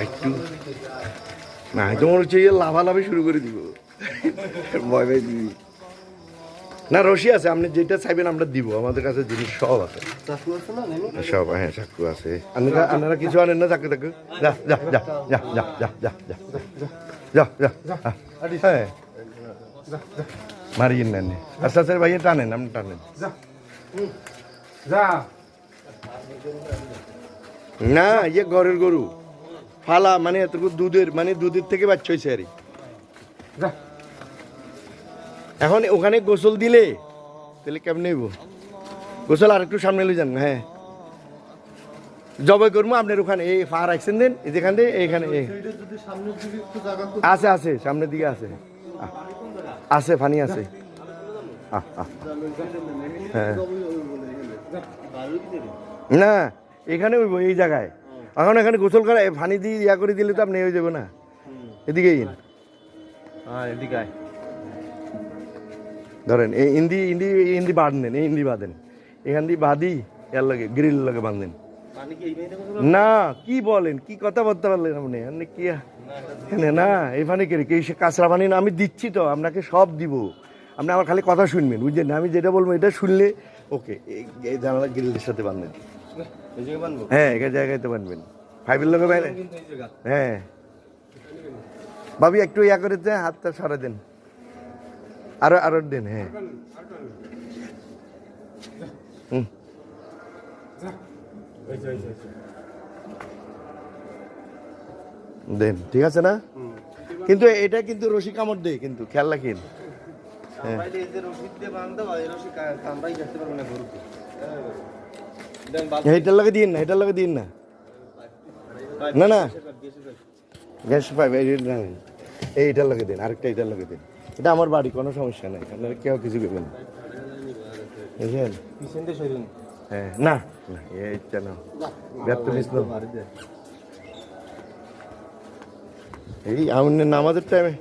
একটু না তোমার হচ্ছে লাভালাভি শুরু করে দিব ভয় ভাই দিবি না রশি আছে আপনি যেটা চাইবেন আমরা দিব আমাদের কাছে জিনিস সব আছে সব হ্যাঁ চাকু আছে আপনারা কিছু আনেন না চাকু চাকু যা যা যা যা যা যা যা যা যা যা হ্যাঁ মারিয়েন নেন আচ্ছা আচ্ছা ভাইয়া টানেন আপনি টানেন না ইয়ে ঘরের গরু ফালা মানে এতটুকু দুধের মানে দুধের থেকে বাচ্চা হয়েছে আর এখন ওখানে গোসল দিলে তাহলে কেমন নেব গোসল আর একটু সামনে লই যান হ্যাঁ জবাই করবো আপনার ওখানে এই ফা রাখছেন দেন যেখান থেকে এইখানে আছে আছে সামনের দিকে আছে আছে পানি আছে হ্যাঁ না এখানে হইব এই জায়গায় এখন এখানে গোসল করা পানি দিয়ে ইয়া করে দিলে তো আপনি হয়ে যাবো না এদিকে এদিকে ধরেন এই ইন্দি ইন্দি ইন্দি বাঁধেন এই ইন্দি বাঁধেন এখান দিয়ে বাঁধি এর লাগে গ্রিল লাগে বাঁধেন না কি বলেন কি কথা বলতে পারলেন আপনি আপনি কি না এই পানি কে কাঁচরা পানি না আমি দিচ্ছি তো আপনাকে সব দিব আপনি আমার খালি কথা শুনবেন বুঝলেন আমি যেটা বলবো এটা শুনলে ওকে এই জানালা গ্রিলের সাথে বাঁধবেন হ্যাঁ এই জায়গায় তো বাঁধবেন ফাইভের লোকে বাইরে হ্যাঁ ভাবি একটু ইয়া করে দেন হাতটা সরা দেন আরো আরো দেন হ্যাঁ দেন ঠিক আছে না কিন্তু এটা কিন্তু রশি কামড় দেয় কিন্তু খেয়াল রাখেন এটার লগে দিন না এটার লগে দিন না না না গ্যাস পাইবে এইটার লগে দিন আরেকটা এটার লগে দিন এটা আমার বাড়ি কোনো সমস্যা নাই আপনারা কেউ কিছু করবেন বুঝলেন হ্যাঁ না এইটা না ব্যর্থ মিশল এই আমাদের নামাজের টাইমে